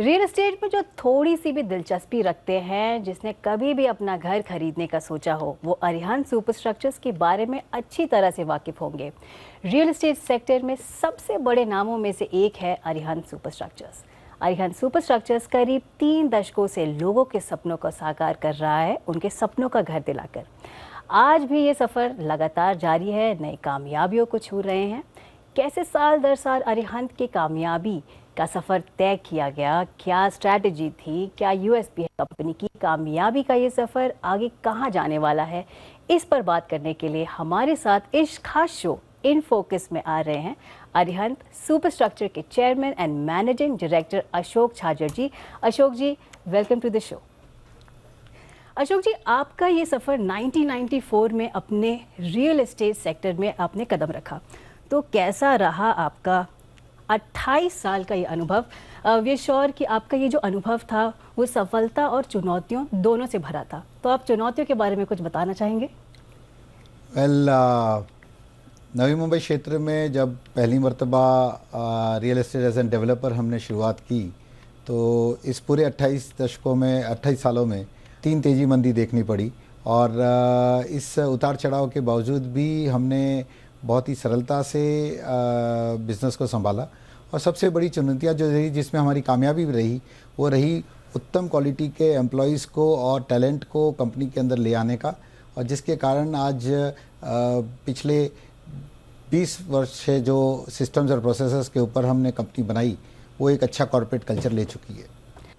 Real estate में जो थोड़ी सी भी दिलचस्पी रखते हैं, जिसने कभी भी अपना घर खरीदने का सोचा हो, वो अरिहंत सुपर स्ट्रक्चर्स के बारे में अच्छी तरह से वाकिफ होंगे। रियल एस्टेट सेक्टर में सबसे बड़े नामों में से एक है Arihant super structures. Arihant super structures करीब 3 दशकों से लोगों के सपनों को साकार कर रहा है, उनके सपनों का घर दिलाकर। आज भी ये सफ़र लगातार जारी है, नई कामयाबियों को छू रहे हैं। कैसे साल दर साल अरिहंत की कामयाबी का सफ़र तय किया गया, क्या स्ट्रैटेजी थी, क्या यूएसपी है कंपनी की, कामयाबी का ये सफ़र आगे कहाँ जाने वाला है, इस पर बात करने के लिए हमारे साथ इस खास शो इन फोकस में आ रहे हैं अरिहंत सुपर स्ट्रक्चर के chairman and managing director Ashok Chhajer ji. Ashok ji, welcome to the show. Ashok ji, आपका ये सफ़र 1994 में अपने रियल एस्टेट सेक्टर में आपने कदम रखा, तो कैसा रहा आपका 28 साल का ये अनुभव? वी श्योर कि आपका ये जो अनुभव था वो सफलता और चुनौतियों दोनों से भरा था, तो आप चुनौतियों के बारे में कुछ बताना चाहेंगे? नवी मुंबई क्षेत्र में जब पहली मर्तबा real estate as an developer हमने शुरुआत की, तो इस पूरे 28 सालों में 3 तेज़ी मंदी देखनी पड़ी। और इस उतार चढ़ाव के बावजूद भी हमने बहुत ही सरलता से बिज़नेस को संभाला। और सबसे बड़ी चुनौतियाँ जो रही, जिसमें हमारी कामयाबी भी रही, वो रही उत्तम क्वालिटी के एम्प्लॉयज़ को और टैलेंट को कंपनी के अंदर ले आने का, और जिसके कारण आज पिछले 20 वर्ष से जो सिस्टम्स और प्रोसेसेस के ऊपर हमने कंपनी बनाई, वो एक अच्छा कॉर्पोरेट कल्चर ले चुकी है।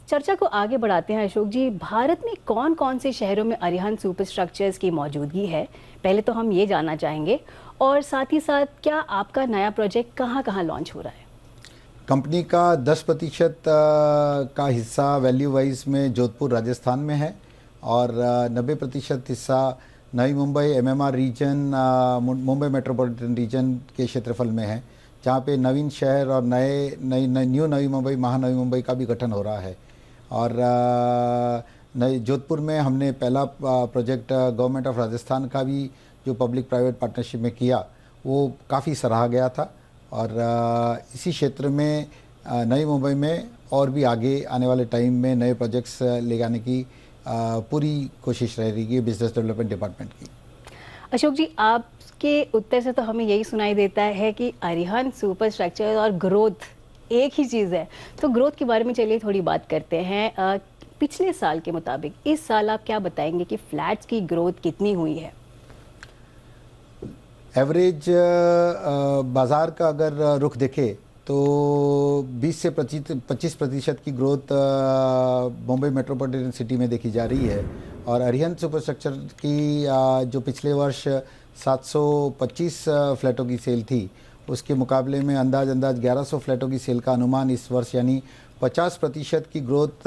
चर्चा को आगे बढ़ाते हैं अशोक जी। भारत में कौन कौन से शहरों में अरिहंत सुपर स्ट्रक्चर्स की मौजूदगी है, पहले तो हम ये जानना चाहेंगे, और साथ ही साथ क्या आपका नया प्रोजेक्ट कहाँ कहाँ लॉन्च हो रहा है? कंपनी का 10% का हिस्सा वैल्यू वाइज में जोधपुर राजस्थान में है, और 90% हिस्सा नई Mumbai MMR region, Mumbai metropolitan region के क्षेत्रफल में है, जहाँ पे नवीन शहर और न्यू नवी मुंबई, महानवी मुंबई का भी गठन हो रहा है। और नई जोधपुर में हमने पहला प्रोजेक्ट गवर्नमेंट ऑफ राजस्थान का भी जो पब्लिक प्राइवेट पार्टनरशिप में किया, वो काफ़ी सराहा गया था। और इसी क्षेत्र में नई मुंबई में और भी आगे आने वाले टाइम में नए प्रोजेक्ट्स ले जाने की पूरी कोशिश रहेगी बिजनेस डेवलपमेंट डिपार्टमेंट की। अशोक जी, आपके उत्तर से तो हमें यही सुनाई देता है कि अरिहंत सुपर स्ट्रक्चर और ग्रोथ एक ही चीज़ है। तो ग्रोथ के बारे में चलिए थोड़ी बात करते हैं। पिछले साल के मुताबिक इस साल आप क्या बताएंगे कि फ्लैट्स की ग्रोथ कितनी हुई है? एवरेज बाज़ार का अगर रुख देखे तो 20 से 25% की ग्रोथ मुंबई मेट्रोपॉलिटन सिटी में देखी जा रही है। और अरिहंत सुपर स्ट्रक्चर की जो पिछले वर्ष 725 फ्लैटों की सेल थी, उसके मुकाबले में अंदाज 1100 फ्लैटों की सेल का अनुमान इस वर्ष, यानी 50% की ग्रोथ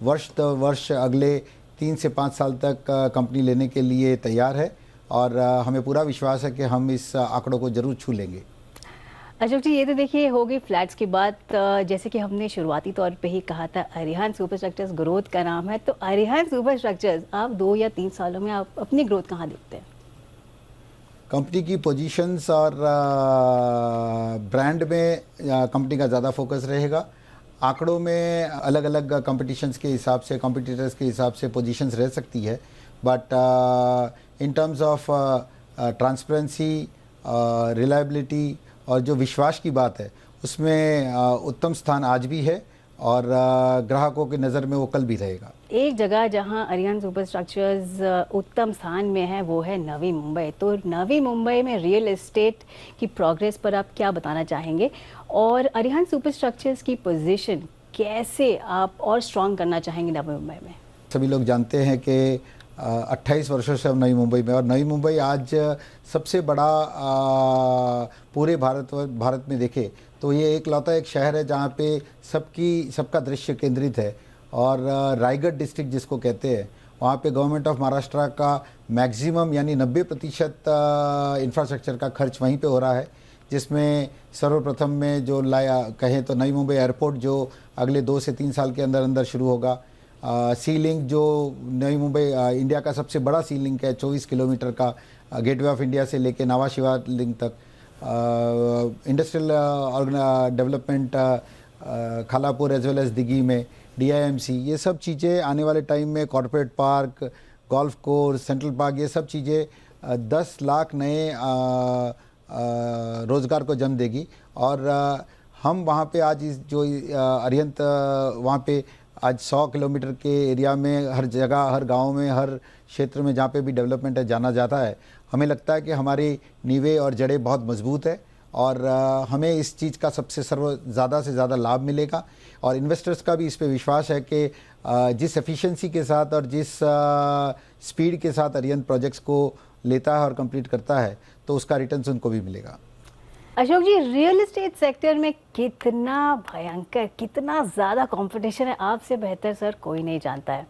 वर्ष दर वर्ष अगले 3 से 5 साल तक कंपनी लेने के लिए तैयार है। और हमें पूरा विश्वास है कि हम इस आंकड़ों को जरूर छू लेंगे। अशोक जी, ये तो देखिए हो गई फ्लैट्स की बात। जैसे कि हमने शुरुआती तौर पे ही कहा था अरिहंत सुपर स्ट्रक्चर्स ग्रोथ का नाम है, तो अरिहंत सुपर स्ट्रक्चर्स आप 2 या 3 सालों में आप अपनी ग्रोथ कहाँ देखते हैं? कंपनी की पोजीशंस और ब्रांड में कंपनी का ज़्यादा फोकस रहेगा। आंकड़ों में अलग अलग कंपटीशंस के हिसाब से, कॉम्पिटिटर्स के हिसाब से पोजीशंस रह सकती है, but in terms of transparency, reliability और जो विश्वास की बात है, उसमें उत्तम स्थान आज भी है, और ग्राहकों की नज़र में वो कल भी रहेगा। एक जगह जहां अरिहंत सुपर स्ट्रक्चर्स उत्तम स्थान में है वो है नवी मुंबई। तो नवी मुंबई में रियल एस्टेट की प्रोग्रेस पर आप क्या बताना चाहेंगे, और अरिहंत सुपर स्ट्रक्चर्स की पोजीशन कैसे आप और स्ट्रॉन्ग करना चाहेंगे नवी मुंबई में? सभी लोग जानते हैं कि 28 वर्षों से हम नई मुंबई में, और नई मुंबई आज सबसे बड़ा पूरे भारत में देखे तो ये एक शहर है जहाँ पे सबका दृश्य केंद्रित है। और रायगढ़ डिस्ट्रिक्ट जिसको कहते हैं, वहाँ पे गवर्नमेंट ऑफ महाराष्ट्र का मैक्सिमम यानी 90% इंफ्रास्ट्रक्चर का खर्च वहीं पे हो रहा है, जिसमें सर्वप्रथम में जो कहें तो नई मुंबई एयरपोर्ट जो अगले 2 से 3 साल के अंदर अंदर शुरू होगा। सी लिंक जो नई मुंबई इंडिया का सबसे बड़ा सी लिंक है, 24 किलोमीटर का, गेटवे ऑफ इंडिया से लेके नावा शिवा लिंक तक। Industrial development Khalapur as well as Dighi में DIMC, ये सब चीज़ें आने वाले टाइम में corporate park, golf course, central park, ये सब चीज़ें 10 लाख नए रोज़गार को जन्म देगी। और हम वहाँ पे आज इस जो अरिहंत वहाँ पे आज 100 किलोमीटर के एरिया में हर जगह, हर गांव में, हर क्षेत्र में जहाँ पे भी डेवलपमेंट है जाना जाता है। हमें लगता है कि हमारी नींवें और जड़ें बहुत मजबूत है और हमें इस चीज़ का सबसे ज़्यादा से ज़्यादा लाभ मिलेगा। और इन्वेस्टर्स का भी इस पे विश्वास है कि जिस एफिशिएंसी के साथ और जिस स्पीड के साथ अरिहंत प्रोजेक्ट्स को लेता है और कंप्लीट करता है, तो उसका रिटर्न्स उनको भी मिलेगा। अशोक जी, रियल एस्टेट सेक्टर में कितना भयंकर, कितना ज़्यादा कंपटीशन है, आपसे बेहतर सर कोई नहीं जानता है।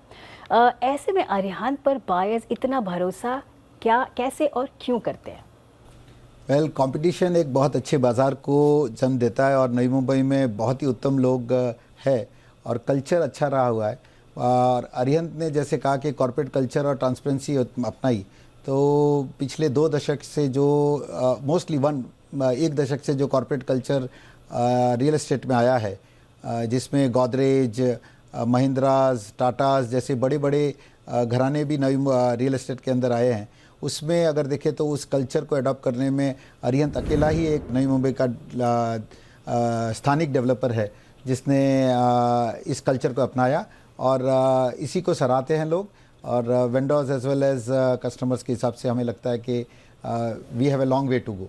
ऐसे में अरिहंत पर बायर्स इतना भरोसा कैसे और क्यों करते हैं? वेल, कंपटीशन एक बहुत अच्छे बाज़ार को जन्म देता है और नई मुंबई में बहुत ही उत्तम लोग है और कल्चर अच्छा रहा हुआ है। और अरिहंत ने जैसे कहा कि कॉर्पोरेट कल्चर और ट्रांसपेरेंसी अपनाई, तो पिछले 2 दशक से जो मोस्टली एक दशक से जो कॉर्पोरेट कल्चर रियल एस्टेट में आया है, जिसमें गोदरेज, महिंद्राज, टाटाज जैसे बड़े बड़े घराने भी नई रियल एस्टेट के अंदर आए हैं, उसमें अगर देखें तो उस कल्चर को अडॉप्ट करने में अरिहंत अकेला ही एक नई मुंबई का स्थानिक डेवलपर है जिसने इस कल्चर को अपनाया और इसी को सराहते हैं लोग। और vendors as well as customers के हिसाब से हमें लगता है कि we have a long way to go.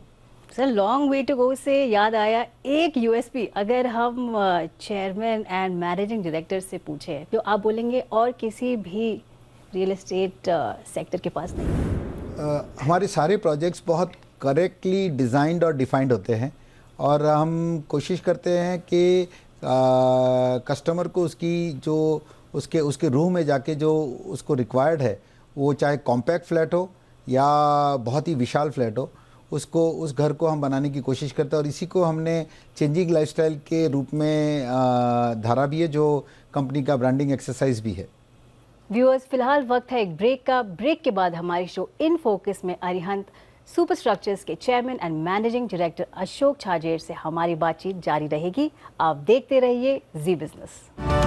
Sir, long way to go से याद आया, एक USP अगर हम चेयरमैन एंड मैनेजिंग डायरेक्टर से पूछें तो आप बोलेंगे और किसी भी रियल एस्टेट सेक्टर के पास नहीं। हमारे सारे प्रोजेक्ट्स बहुत करेक्टली डिज़ाइंड और डिफाइंड होते हैं और हम कोशिश करते हैं कि कस्टमर को उसकी जो उसके रूम में जाके जो उसको रिक्वायर्ड है, वो चाहे कॉम्पैक्ट फ्लैट हो या बहुत ही विशाल फ्लैट हो, उसको उस घर को हम बनाने की कोशिश करते हैं। और इसी को हमने चेंजिंग लाइफस्टाइल के रूप में धारा भी है, जो कंपनी का ब्रांडिंग एक्सरसाइज भी है। व्यूअर्स, फिलहाल वक्त है एक ब्रेक का। ब्रेक के बाद हमारी शो इन फोकस में अरिहंत सुपर स्ट्रक्चर्स के chairman and managing director Ashok Chhajed से हमारी बातचीत जारी रहेगी। आप देखते रहिए जी बिजनेस।